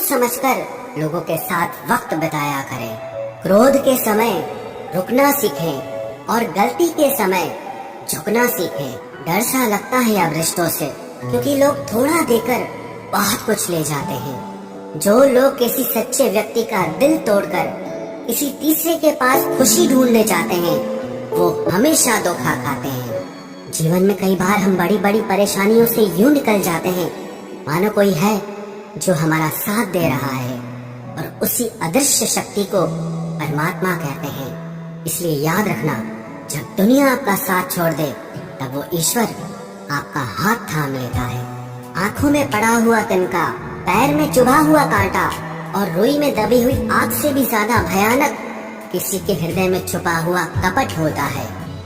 समझकर लोगों के साथ वक्त बिताया करें। क्रोध के समय रुकना सीखें और गलती के समय झुकना सीखें। डर सा लगता है अब रिश्तों से, क्योंकि लोग थोड़ा देकर बहुत कुछ ले जाते हैं। जो लोग किसी सच्चे व्यक्ति का दिल तोड़कर किसी तीसरे के पास खुशी ढूंढने जाते हैं, वो हमेशा धोखा खाते हैं। जीवन में कई बार हम बड़ी बड़ी परेशानियों से यूं निकल जाते हैं मानो कोई है जो हमारा साथ दे रहा है, और उसी अदृश्य शक्ति को परमात्मा कहते हैं। इसलिए याद रखना, जब दुनिया आपका साथ छोड़ दे तब वो ईश्वर आपका हाथ थाम लेता है। आंखों में पड़ा हुआ तिनका, पैर में चुभा हुआ कांटा और रुई में दबी हुई आग से भी ज्यादा भयानक किसी के हृदय में छुपा हुआ कपट होता है।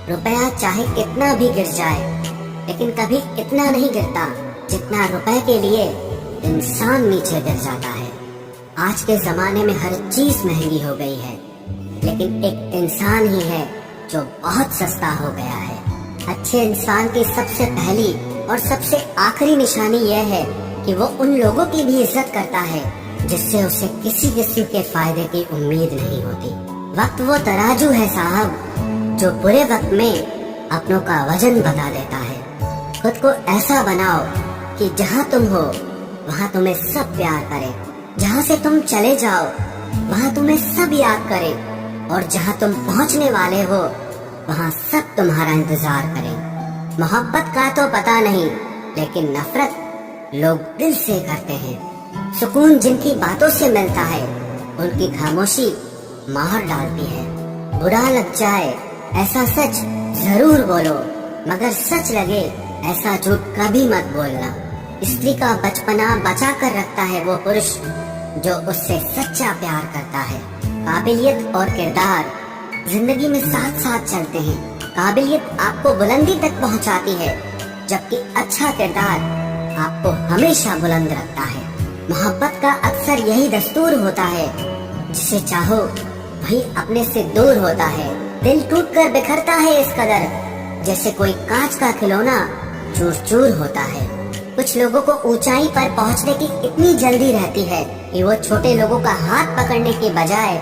रुपया चाहे कितना भी गिर जाए, लेकिन कभी इतना नहीं गिरता जितना रुपए के लिए इंसान नीचे गिर जाता है। आज के जमाने में हर चीज महंगी हो गई है, लेकिन एक इंसान ही है जो बहुत सस्ता हो गया है। अच्छे इंसान की सबसे पहली और सबसे आखिरी निशानी यह है कि वो उन लोगों की भी इज्जत करता है जिससे उसे किसी किसी के फायदे की उम्मीद नहीं होती। वक्त वो तराजू है साहब, जो बुरे वक्त में अपनों का वजन बता देता है। खुद को ऐसा बनाओ कि जहाँ तुम हो वहाँ तुम्हें सब प्यार करे, जहाँ से तुम चले जाओ वहाँ तुम्हें सब याद करे, और जहाँ तुम पहुँचने वाले हो वहाँ सब तुम्हारा इंतजार करें। मोहब्बत का तो पता नहीं, लेकिन नफरत लोग दिल से करते हैं। सुकून जिनकी बातों से मिलता है उनकी खामोशी मार डालती है। बुरा लग जाए ऐसा सच जरूर बोलो, मगर सच लगे ऐसा झूठ कभी मत बोलना। स्त्री का बचपना बचा कर रखता है वो पुरुष जो उससे सच्चा प्यार करता है। काबिलियत और किरदार जिंदगी में साथ साथ चलते हैं। काबिलियत आपको बुलंदी तक पहुंचाती है, जबकि अच्छा किरदार आपको हमेशा बुलंद रखता है। मोहब्बत का अक्सर यही दस्तूर होता है, जिसे चाहो वही अपने से दूर होता है। दिल टूटकर बिखरता है इस कदर, जैसे कोई कांच का खिलौना चूर चूर होता है। कुछ लोगों को ऊंचाई पर पहुंचने की इतनी जल्दी रहती है कि वो छोटे लोगों का हाथ पकड़ने के बजाय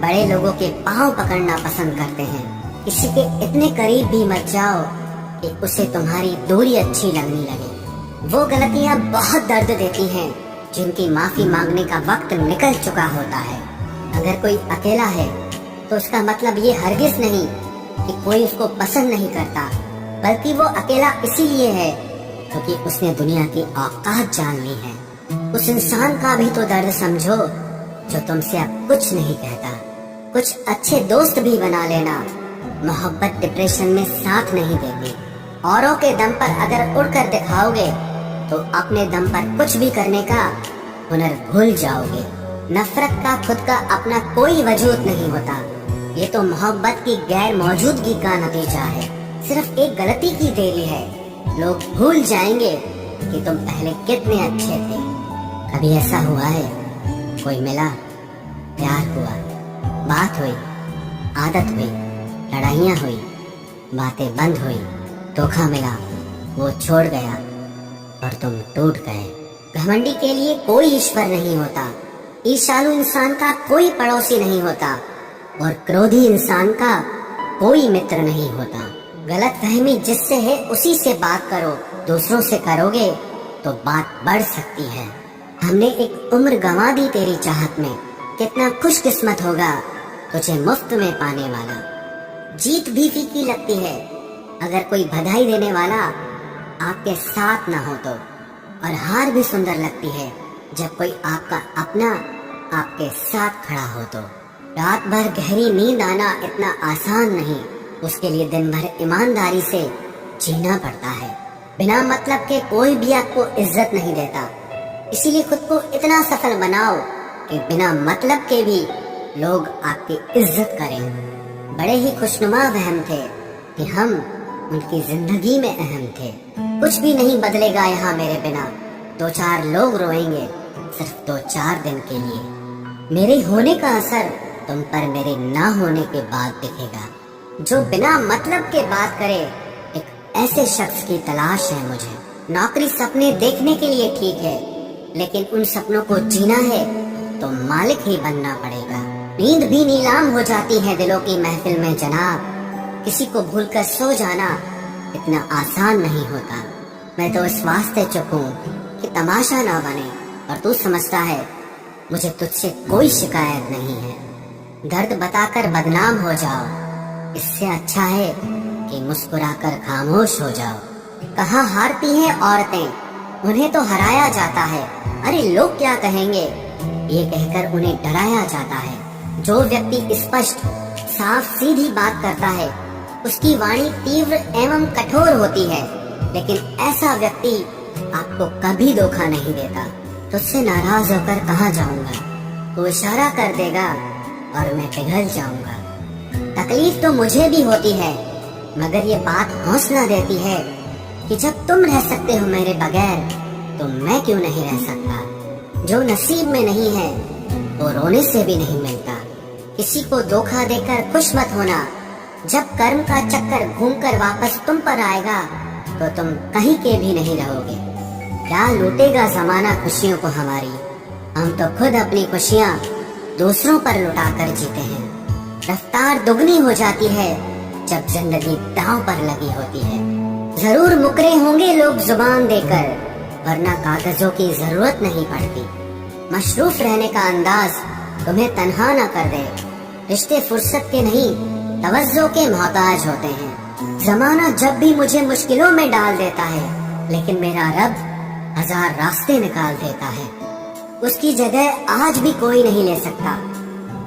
बड़े लोगों के पांव पकड़ना पसंद करते हैं। किसी के इतने करीब भी मत जाओ कि उसे तुम्हारी दूरी अच्छी लगने लगे। वो गलतियां बहुत दर्द देती हैं जिनकी माफी मांगने का वक्त निकल चुका होता है। अगर कोई अकेला है तो उसका मतलब ये हरगिज नहीं कि कोई उसको पसंद नहीं करता, बल्कि वो अकेला इसीलिए है क्योंकि उसने दुनिया की औकात जान ली है। उस इंसान का भी तो दर्द समझो जो तुमसे अब कुछ नहीं कहता। कुछ अच्छे दोस्त भी बना लेना। मोहब्बत डिप्रेशन में साथ नहीं देती। औरों के दम पर अगर उड़कर दिखाओगे तो अपने दम पर कुछ भी करने का हुनर भूल जाओगे। नफरत का खुद का अपना कोई वजूद नहीं होता, ये तो मोहब्बत की गैर मौजूदगी का नतीजा है। सिर्फ एक गलती की देरी है, लोग भूल जाएंगे कि तुम पहले कितने अच्छे थे। कभी ऐसा हुआ है कोई मिला, प्यार हुआ, बात हुई, आदत हुई, लड़ाइयाँ हुई, बातें बंद हुई, धोखा मिला, वो छोड़ गया और तुम टूट गए। घमंडी के लिए कोई ईश्वर नहीं होता, ईर्ष्यालु इंसान का कोई पड़ोसी नहीं होता, और क्रोधी इंसान का कोई मित्र नहीं होता। गलत फहमी जिससे है उसी से बात करो, दूसरों से करोगे तो बात बढ़ सकती है। हमने एक उम्र गंवा दी तेरी चाहत में, कितना खुशकिस्मत होगा तुझे मुफ्त में पाने वाला। जीत भी फीकी लगती है अगर कोई बधाई देने वाला आपके साथ ना हो तो, और हार भी सुंदर लगती है जब कोई आपका अपना आपके साथ खड़ा हो तो। रात भर गहरी नींद आना इतना आसान नहीं, उसके लिए दिन भर ईमानदारी से जीना पड़ता है। बिना मतलब के कोई भी आपको इज्जत नहीं देता, इसीलिए खुद को इतना सफल बनाओ कि बिना मतलब के भी लोग आपकी इज्जत करें। बड़े ही खुशनुमा वहम थे कि हम उनकी जिंदगी में अहम थे। कुछ भी नहीं बदलेगा यहाँ मेरे बिना, 2-4 लोग रोएंगे सिर्फ 2-4 दिन के लिए। मेरे होने का असर तुम पर मेरे ना होने के बाद दिखेगा। जो बिना मतलब के बात करे, एक ऐसे शख्स की तलाश है मुझे। नौकरी सपने देखने के लिए ठीक है, लेकिन उन सपनों को जीना है तो मालिक ही बनना पड़ेगा। नींद भी नीलाम हो जाती है दिलों की महफिल में जनाब। किसी को भूलकर सो जाना इतना आसान नहीं होता। मैं तो इस वास्ते चुप हूँ कि तमाशा ना बने, और तू समझता है मुझे तुझसे कोई शिकायत नहीं है। दर्द बताकर बदनाम हो जाओ, इससे अच्छा है कि मुस्कुराकर खामोश हो जाओ। कहाँ हारती हैं औरतें, उन्हें तो हराया जाता है। अरे लोग क्या कहेंगे, ये कहकर उन्हें डराया जाता है। जो व्यक्ति स्पष्ट साफ सीधी बात करता है उसकी वाणी तीव्र एवं कठोर होती है, लेकिन ऐसा व्यक्ति आपको कभी धोखा नहीं देता। तुझसे नाराज होकर कहाँ जाऊंगा, तू इशारा कर देगा और मैं पिघल जाऊंगा। तकलीफ तो मुझे भी होती है, मगर ये बात हौसला देती है कि जब तुम रह सकते हो मेरे बगैर तो मैं क्यों नहीं रह सकता। जो नसीब में नहीं है वो रोने से भी नहीं मिलता। किसी को धोखा देकर खुश मत होना। जब कर्म का चक्कर घूमकर वापस तुम पर आएगा तो तुम कहीं के भी नहीं रहोगे। क्या लूटेगा जमाना खुशियों को हमारी, हम तो खुद अपनी खुशियाँ दूसरों पर लुटाकर जीते हैं। रफ्तार दुगनी हो जाती है जब जिंदगी दांव पर लगी होती है। जरूर मुकरे होंगे लोग जुबान देकर, वरना कागजों की जरूरत नहीं पड़ती। मशरूफ रहने का अंदाज तुम्हें तन्हा न कर दे। रिश्ते फुर्सत के नहीं तवज्जो के मोहताज होते हैं। जमाना जब भी मुझे मुश्किलों में डाल देता है, लेकिन मेरा रब 1000 रास्ते निकाल देता है। उसकी जगह आज भी कोई नहीं ले सकता।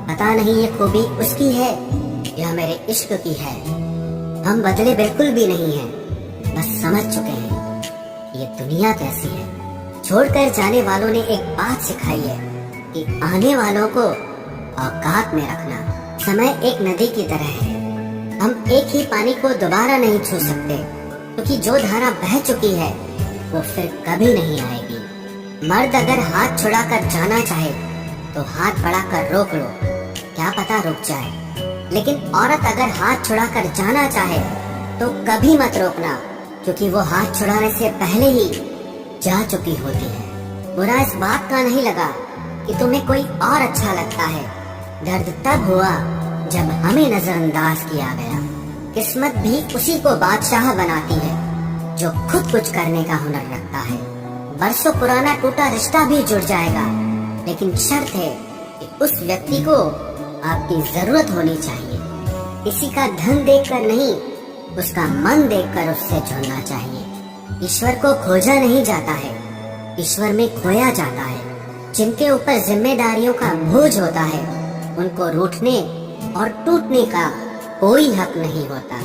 पता नहीं ये खूबी उसकी है या मेरे इश्क की है। हम बदले बिल्कुल भी नहीं हैं, बस समझ चुके हैं ये दुनिया कैसी है। छोड़कर जाने वालों ने एक बात सिखाई है कि आने वालों को औकात में रखना। समय एक नदी की तरह है, हम एक ही पानी को दोबारा नहीं छू सकते, क्योंकि जो धारा बह चुकी है वो फिर कभी नहीं आएगी। मर्द अगर हाथ छुड़ाकर जाना चाहे तो हाथ बढ़ाकर रोक लो, क्या पता रुक जाए। लेकिन औरत अगर हाथ छुड़ाकर जाना चाहे तो कभी मत रोकना, क्योंकि वो हाथ छुड़ाने से पहले ही जा चुकी होती है। बुरा इस बात का नहीं लगा कि तुम्हें कोई और अच्छा लगता है। दर्द तब हुआ जब हमें नजरअंदाज किया गया। किस्मत भी उसी को बादशाह बनाती है जो खुद कुछ करने का हुनर रखता है। बरसों पुराना टूटा रिश्ता भी जुड़ जाएगा, लेकिन शर्त है कि उस व्यक्ति को आपकी जरूरत होनी चाहिए। किसी का धन देखकर नहीं, उसका मन देखकर उससे जुड़ना चाहिए। ईश्वर को खोजा नहीं जाता है, ईश्वर में खोया जाता है। जिनके ऊपर जिम्मेदारियों का बोझ होता है उनको रूठने और टूटने का कोई हक नहीं होता।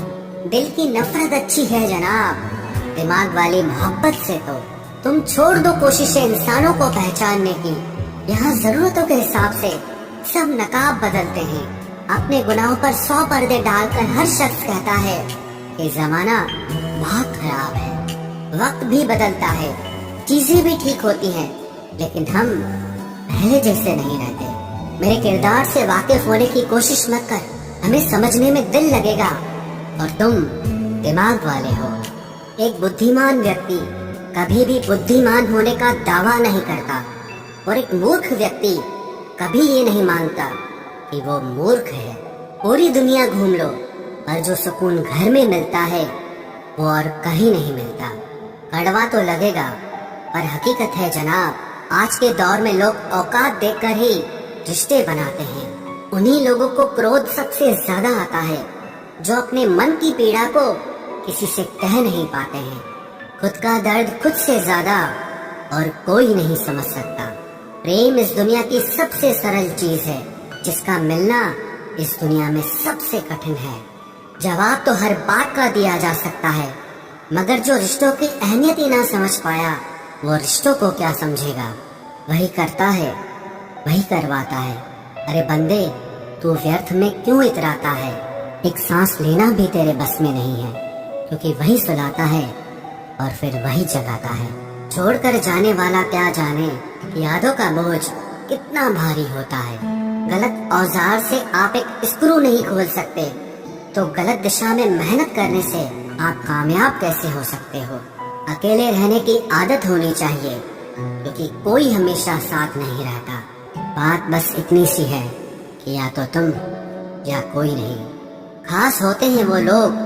दिल की नफरत अच्छी है जनाब, दिमाग वाली मोहब्बत से तो तुम छोड़ दो कोशिशें इंसानों को पहचानने की। यहाँ जरूरतों के हिसाब से सब नकाब बदलते हैं। अपने गुनाहों पर 100 पर्दे डालकर हर शख्स कहता है कि जमाना बहुत खराब है। वक्त भी बदलता है, चीजें भी ठीक होती हैं, लेकिन हम पहले जैसे नहीं रहते। मेरे किरदार से वाकिफ होने की कोशिश मत कर, हमें समझने में दिल लगेगा और तुम दिमाग वाले हो। एक बुद्धिमान व्यक्ति कभी भी बुद्धिमान होने का दावा नहीं करता, और एक मूर्ख व्यक्ति कभी ये नहीं मानता कि वो मूर्ख है। पूरी दुनिया घूम लो, पर जो सुकून घर में मिलता है वो और कहीं नहीं मिलता। कड़वा तो लगेगा, पर हकीकत है जनाब। आज के दौर में लोग औकात देखकर ही रिश्ते बनाते हैं। उन्हीं लोगों को क्रोध सबसे ज्यादा आता है जो अपने मन की पीड़ा को किसी से कह नहीं पाते हैं। खुद का दर्द खुद से ज्यादा और कोई नहीं समझ सकता। प्रेम इस दुनिया की सबसे सरल चीज है, जिसका मिलना इस दुनिया में सबसे कठिन है। जवाब तो हर बात का दिया जा सकता है, मगर जो रिश्तों की अहमियत ही ना समझ पाया वो रिश्तों को क्या समझेगा। वही करता है, वही करवाता है। अरे बंदे, तू व्यर्थ में क्यों इतराता है? एक सांस लेना भी तेरे बस में नहीं है, क्योंकि वही सुलाता है और फिर वही जगाता है। छोड़कर जाने वाला क्या जाने यादों का बोझ कितना भारी होता है। गलत औजार से आप एक स्क्रू नहीं खोल सकते, तो गलत दिशा में मेहनत करने से आप कामयाब कैसे हो सकते हो? अकेले रहने की आदत होनी चाहिए, क्योंकि कोई हमेशा साथ नहीं रहता। बात बस इतनी सी है कि या तो तुम या कोई नहीं। खास होते हैं वो लोग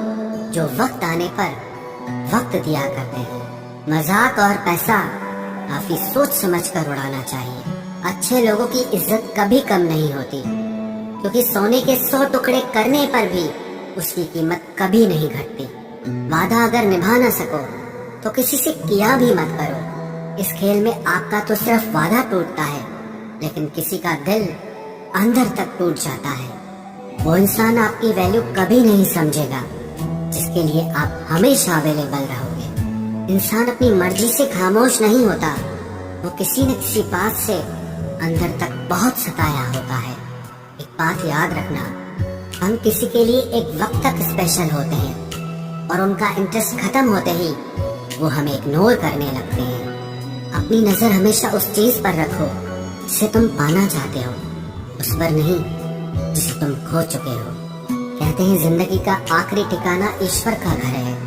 जो वक्त आने पर वक्त दिया करते हैं। मजाक और पैसा काफी सोच समझ कर उड़ाना चाहिए। अच्छे लोगों की इज्जत कभी कम नहीं होती, क्योंकि सोने के 100 टुकड़े करने पर भी उसकी कीमत कभी नहीं घटती। वादा अगर निभा ना सको तो किसी से किया भी मत करो। इस खेल में आपका तो सिर्फ वादा टूटता है, लेकिन किसी का दिल अंदर तक टूट जाता है। वो इंसान आपकी वैल्यू कभी नहीं समझेगा जिसके लिए आप हमेशा अवेलेबल रहोगे। इंसान अपनी मर्जी से खामोश नहीं होता, वो किसी न किसी बात से अंदर तक बहुत सताया होता है। एक बात याद रखना, हम किसी के लिए एक वक्त तक स्पेशल होते हैं और उनका इंटरेस्ट खत्म होते ही वो हमें इग्नोर करने लगते हैं। अपनी नजर हमेशा उस चीज पर रखो जिसे तुम पाना चाहते हो, उस पर नहीं जिसे तुम खो चुके हो। कहते हैं जिंदगी का आखिरी ठिकाना ईश्वर का घर है।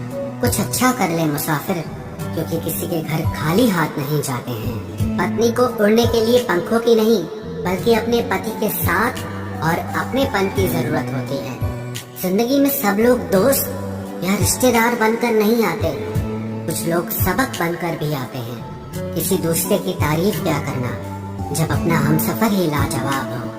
कुछ अच्छा कर ले मुसाफिर, क्योंकि किसी के घर खाली हाथ नहीं जाते हैं। पत्नी को उड़ने के लिए पंखों की नहीं, बल्कि अपने पति के साथ और अपनेपन की जरूरत होती है। जिंदगी में सब लोग दोस्त या रिश्तेदार बनकर नहीं आते, कुछ लोग सबक बनकर भी आते हैं। किसी दूसरे की तारीफ क्या करना जब अपना हमसफर ही लाजवाब हो।